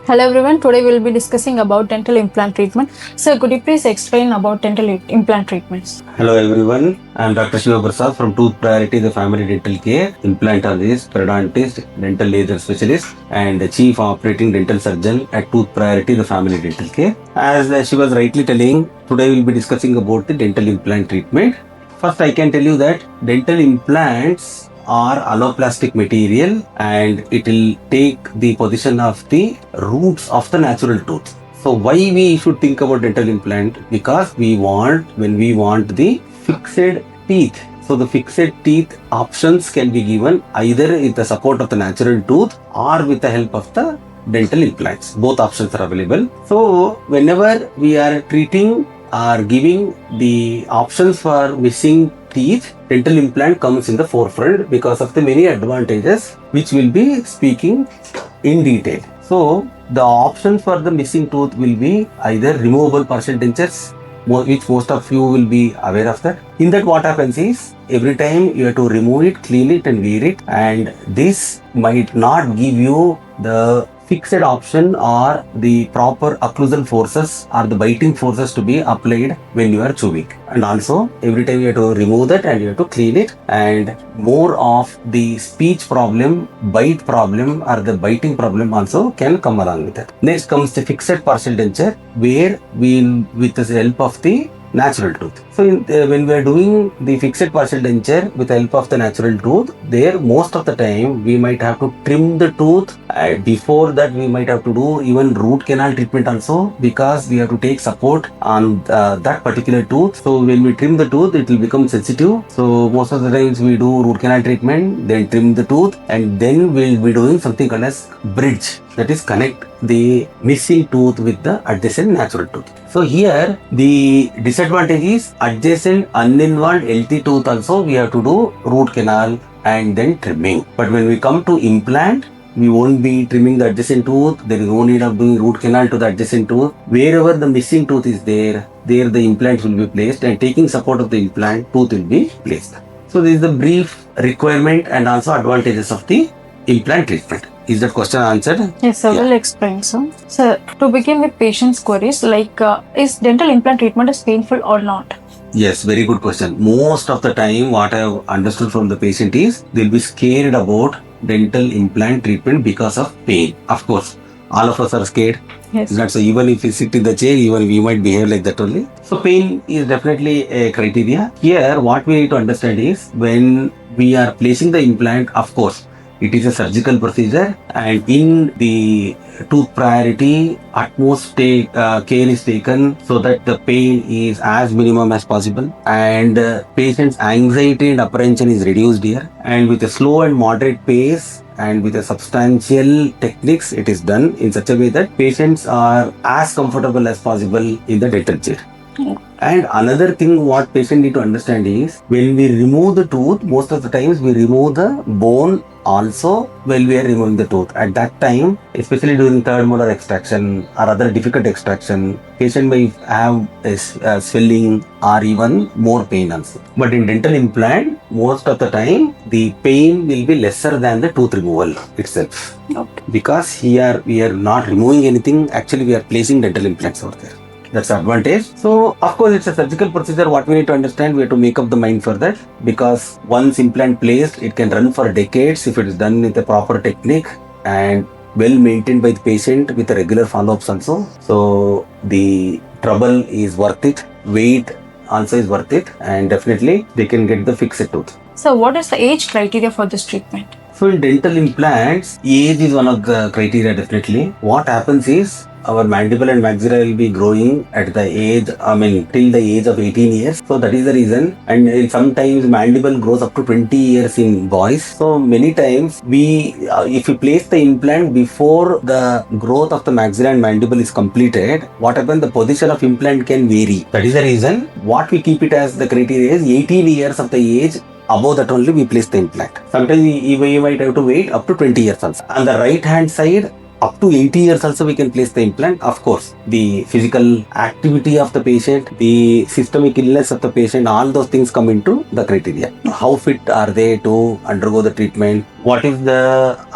Hello everyone, today we will be discussing about dental implant treatment. Sir, could you please explain about dental implant treatments? Hello everyone, I am Dr. Shiva Prasad from Tooth Priority, the Family Dental Care, implantologist, periodontist, dental laser specialist, and the Chief Operating Dental Surgeon at Tooth Priority, the Family Dental Care. As she was rightly telling, today we will be discussing about the dental implant treatment. First, I can tell you that dental implants are alloplastic material and it will take the position of the roots of the natural tooth. So why we should think about dental implant? Because when we want the fixed teeth. So the fixed teeth options can be given either with the support of the natural tooth or with the help of the dental implants. Both options are available. So whenever we are treating or giving the options for missing teeth, dental implant comes in the forefront because of the many advantages which we'll be speaking in detail. So the options for the missing tooth will be either removable partial dentures, which most of you will be aware of that. In that, what happens is every time you have to remove it, clean it and wear it, and this might not give you the fixed option or the proper occlusal forces or the biting forces to be applied when you are chewing. And also every time you have to remove that and you have to clean it, and more of the speech problem, bite problem or the biting problem also can come along with it. Next comes the fixed partial denture, where we with the help of the natural tooth. So when we are doing the fixed partial denture with the help of the natural tooth, there most of the time we might have to trim the tooth. Before that we might have to do even root canal treatment also, because we have to take support on that particular tooth. So when we trim the tooth, it will become sensitive. So most of the times we do root canal treatment, then trim the tooth, and then we'll be doing something called as bridge, that is connect the missing tooth with the adjacent natural tooth. So here the disadvantage is adjacent uninvolved LT tooth also we have to do root canal and then trimming. But when we come to implant, we won't be trimming the adjacent tooth. There is no need of doing root canal to the adjacent tooth. Wherever the missing tooth is there the implants will be placed, and taking support of the implant, tooth will be placed. So this is the brief requirement and also advantages of the implant treatment. Is that question answered? Yes, sir, will explain, sir. Sir, to begin with patients' queries, is dental implant treatment is painful or not? Yes, very good question. Most of the time, what I have understood from the patient is they'll be scared about dental implant treatment because of pain. Of course, all of us are scared. Yes. So even if we sit in the chair, even we might behave like that only. So pain is definitely a criteria. Here, what we need to understand is when we are placing the implant, of course, it is a surgical procedure, and in the Tooth Priority, utmost care is taken so that the pain is as minimum as possible, and patient's anxiety and apprehension is reduced here. And with a slow and moderate pace and with a substantial techniques, it is done in such a way that patients are as comfortable as possible in the dental chair. And another thing what patient need to understand is when we remove the tooth, most of the times we remove the bone also while we are removing the tooth. At that time, especially during third molar extraction or other difficult extraction, patient may have a swelling or even more pain also. But in dental implant, most of the time the pain will be lesser than the tooth removal itself. Okay. Because here we are not removing anything, actually we are placing dental implants over there. That's the advantage. So of course it's a surgical procedure. What we need to understand, we have to make up the mind for that, because once implant placed, it can run for decades if it is done with a proper technique and well maintained by the patient with a regular follow-ups also. So the trouble is worth it, weight also is worth it, and definitely they can get the fixed tooth. So what is the age criteria for this treatment? So in dental implants, age is one of the criteria definitely. What happens is our mandible and maxilla will be growing at the age, till the age of 18 years. So that is the reason. And sometimes mandible grows up to 20 years in boys. So many times if we place the implant before the growth of the maxilla and mandible is completed, what happens, the position of implant can vary. That is the reason what we keep it as the criteria is 18 years of the age. Above that only we place the implant. Sometimes we might have to wait up to 20 years also. On the right hand side, up to 80 years also we can place the implant. Of course, the physical activity of the patient, the systemic illness of the patient, all those things come into the criteria. How fit are they to undergo the treatment? What is the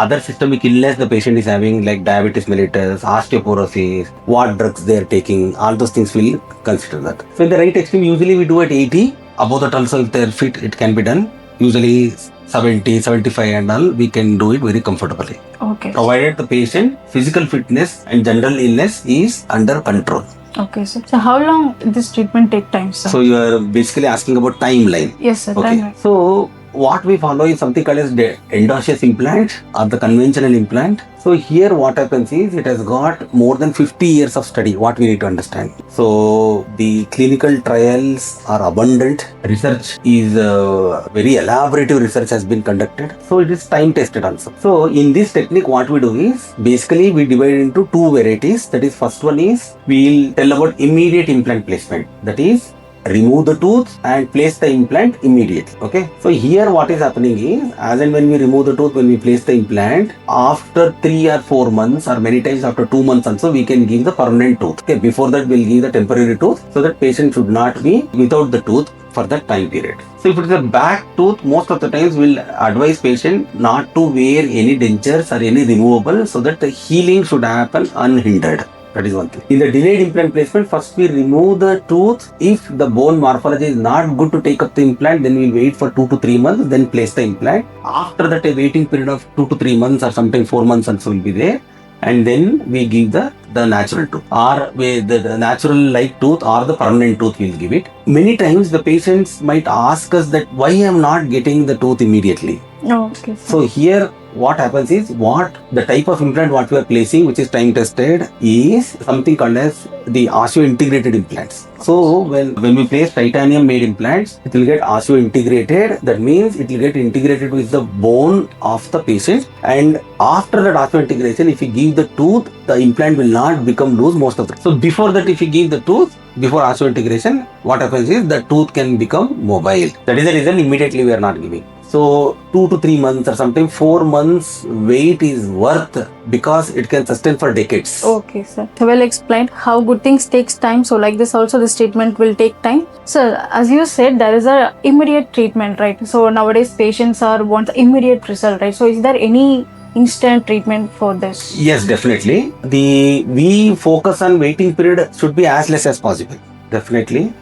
other systemic illness the patient is having, like diabetes mellitus, osteoporosis, what drugs they are taking, all those things will consider that. So in the right extreme, usually we do at 80. Above that also, if they are fit, it can be done. Usually 70, 75 and all, we can do it very comfortably. Okay. Provided the patient physical fitness and general illness is under control. Okay, sir. So how long this treatment take time, sir? So you are basically asking about timeline. Yes, sir. Okay. Timeline. So what we follow is something called as the endogenous implant or the conventional implant. So here what happens is it has got more than 50 years of study, what we need to understand. So the clinical trials are abundant. Research is very elaborative research has been conducted. So it is time tested also. So in this technique what we do is basically we divide into two varieties. That is, first one is we'll tell about immediate implant placement. That is, remove the tooth and place the implant immediately. Okay, so here what is happening is, as and when we remove the tooth, when we place the implant, after 3 or 4 months or many times after 2 months also, we can give the permanent tooth. Okay, before that we'll give the temporary tooth, so that patient should not be without the tooth for that time period. So if it is a back tooth, most of the times we'll advise patient not to wear any dentures or any removable, so that the healing should happen unhindered. That is one thing. In the delayed implant placement, first we remove the tooth. If the bone morphology is not good to take up the implant, then we'll wait for 2 to 3 months, then place the implant. After that, a waiting period of 2 to 3 months or sometimes 4 months also will be there. And then we give the natural tooth, or the natural like tooth or the permanent tooth we'll give it. Many times the patients might ask us that why I'm not getting the tooth immediately. Oh, okay. So here what happens is, what the type of implant what we are placing, which is time tested, is something called as the osteo integrated implants. So when we place titanium made implants, it will get osteo integrated. That means it will get integrated with the bone of the patient, and after that osteo integration, if you give the tooth, the implant will not become loose most of the time. So before that, if you give the tooth before osteo integration, what happens is the tooth can become mobile. That is the reason immediately we are not giving. So 2 to 3 months or sometimes 4 months wait is worth, because it can sustain for decades. Okay, sir. So well explained how good things takes time. So like this also this treatment will take time. Sir, as you said, there is a immediate treatment, right? So nowadays patients are want immediate result, right? So is there any instant treatment for this? Yes, definitely. We focus on waiting period should be as less as possible. Definitely.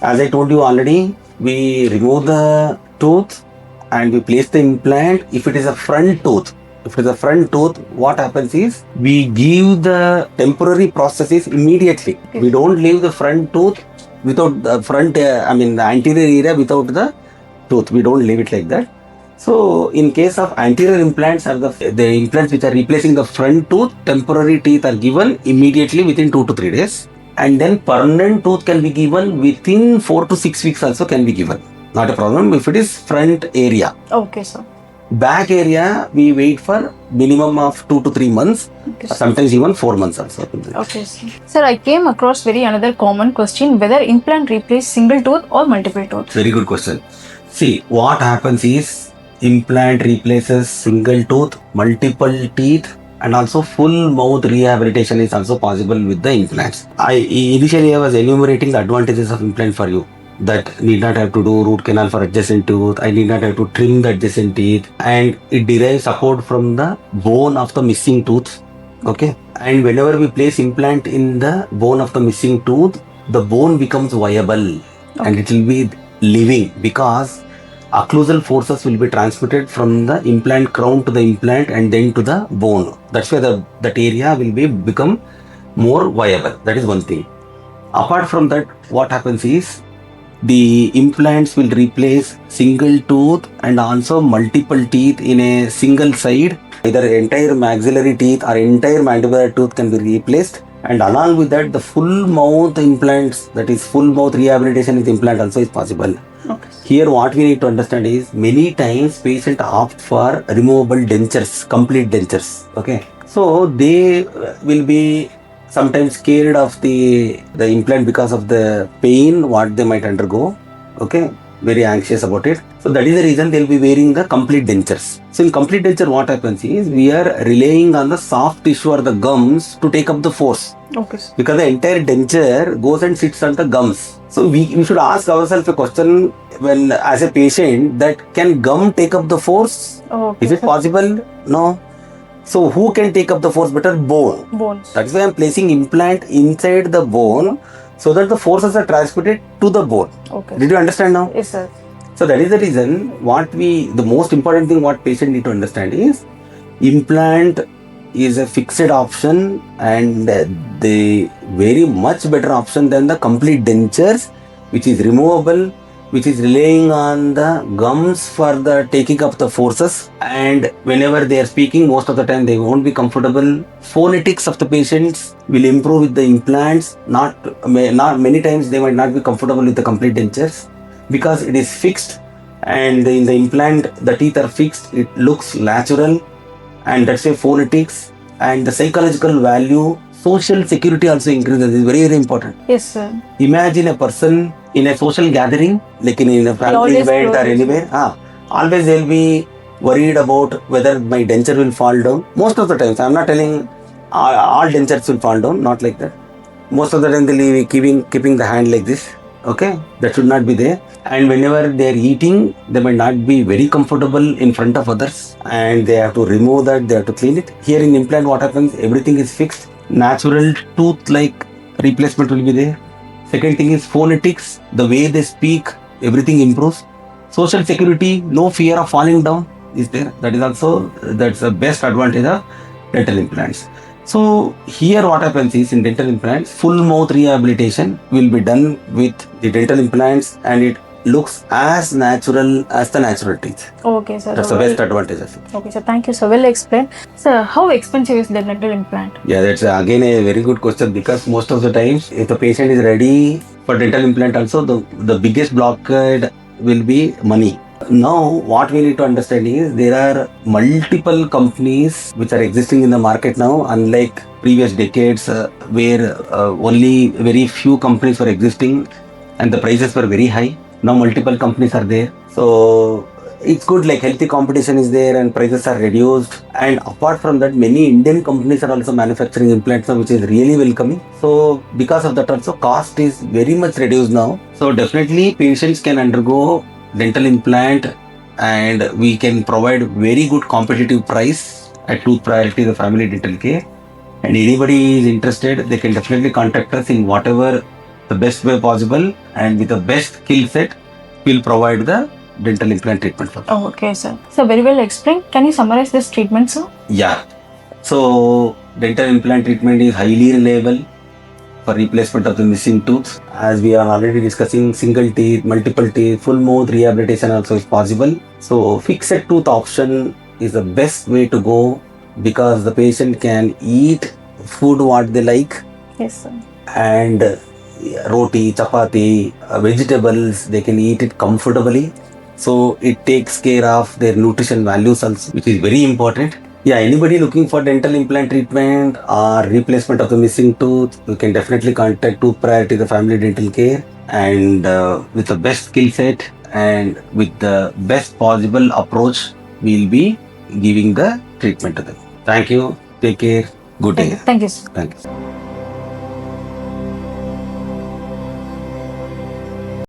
As I told you already, we remove the tooth and we place the implant. If it is a front tooth, what happens is we give the temporary prosthesis immediately. Okay. We don't leave the front tooth without the front, the anterior area without the tooth. We don't leave it like that. So in case of anterior implants or the implants which are replacing the front tooth, temporary teeth are given immediately within 2 to 3 days. And then permanent tooth can be given within 4 to 6 weeks also can be given. Not a problem if it is front area. Okay, sir. Back area, we wait for minimum of 2 to 3 months, Okay, sometimes even 4 months also. Okay, sir. Sir, I came across another common question, whether implant replace single tooth or multiple tooth. Very good question. See, what happens is implant replaces single tooth, multiple teeth, and also full mouth rehabilitation is also possible with the implants. Initially I was enumerating the advantages of implant for you. That need not have to do root canal for adjacent tooth, I need not have to trim the adjacent teeth, and it derives support from the bone of the missing tooth. Okay, and whenever we place implant in the bone of the missing tooth, the bone becomes viable. Okay. And it will be living, because occlusal forces will be transmitted from the implant crown to the implant and then to the bone. That's why that area will become more viable. That is one thing. Apart from that, what happens is the implants will replace single tooth and also multiple teeth in a single side. Either entire maxillary teeth or entire mandibular tooth can be replaced, and along with that the full mouth implants, that is full mouth rehabilitation with implant also is possible. Okay. Here what we need to understand is, many times patient opt for removable dentures, complete dentures. Okay, so they will be sometimes scared of the implant because of the pain what they might undergo. Okay, very anxious about it. So that is the reason they'll be wearing the complete dentures. So in complete denture, what happens is we are relying on the soft tissue or the gums to take up the force. Okay, sir. Because the entire denture goes and sits on the gums. So we should ask ourselves a question when as a patient that can gum take up the force? Okay, Is it sir. possible? No. So who can take up the force better? Bone. Bones. That is why I am placing implant inside the bone so that the forces are transmitted to the bone. Okay. Did you understand now? Yes, sir. So that is the reason the most important thing what patient need to understand is implant is a fixed option and the very much better option than the complete dentures, which is removable, which is relying on the gums for the taking up the forces, and whenever they are speaking, most of the time they won't be comfortable. Phonetics of the patients will improve with the implants. Not many times they might not be comfortable with the complete dentures because it is fixed, and in the implant the teeth are fixed. It looks natural, and that's why phonetics and the psychological value, social security also increases. Is very important. Yes, sir. Imagine a person in a social gathering, like in a family always event or close his anywhere, always they'll be worried about whether my denture will fall down. Most of the times, I'm not telling all dentures will fall down, not like that. Most of the time they'll be keeping the hand like this. Okay, that should not be there. And whenever they are eating, they might not be very comfortable in front of others, and they have to remove that. They have to clean it. Here in implant, what happens? Everything is fixed. Natural tooth-like replacement will be there. Second thing is phonetics. The way they speak, everything improves. Social security, no fear of falling down is there. That's the best advantage of dental implants. So here what happens is in dental implants, full mouth rehabilitation will be done with the dental implants, and it looks as natural as the natural teeth. Okay, sir. That's the best advantage of it. Okay, sir. Thank you, sir. Well explained. Sir, how expensive is the dental implant? Yeah, that's again a very good question, because most of the times if the patient is ready for dental implant also, the biggest blockade will be money. Now what we need to understand is there are multiple companies which are existing in the market now, unlike previous decades where only very few companies were existing and the prices were very high. Now multiple companies are there. So it's good, like healthy competition is there and prices are reduced, and apart from that many Indian companies are also manufacturing implants now, which is really welcoming. So because of that also cost is very much reduced now. So definitely patients can undergo dental implant, and we can provide very good competitive price at Tooth Priority, the family dental care. And anybody is interested, they can definitely contact us in whatever the best way possible, and with the best skill set we'll provide the dental implant treatment for them. Oh, okay, sir. So very well explained. Can you summarize this treatment, sir? Yeah. So dental implant treatment is highly reliable for replacement of the missing tooth. As we are already discussing, single teeth, multiple teeth, full mouth rehabilitation also is possible. So fixed tooth option is the best way to go, because the patient can eat food what they like, Yes, sir. and roti, chapati, vegetables, they can eat it comfortably. So it takes care of their nutrition values also, which is very important. Yeah, anybody looking for dental implant treatment or replacement of the missing tooth, you can definitely contact Tooth Priority, the family dental care, and with the best skill set and with the best possible approach, we'll be giving the treatment to them. Thank you. Take care. Good day. Thank you, sir. Thank you.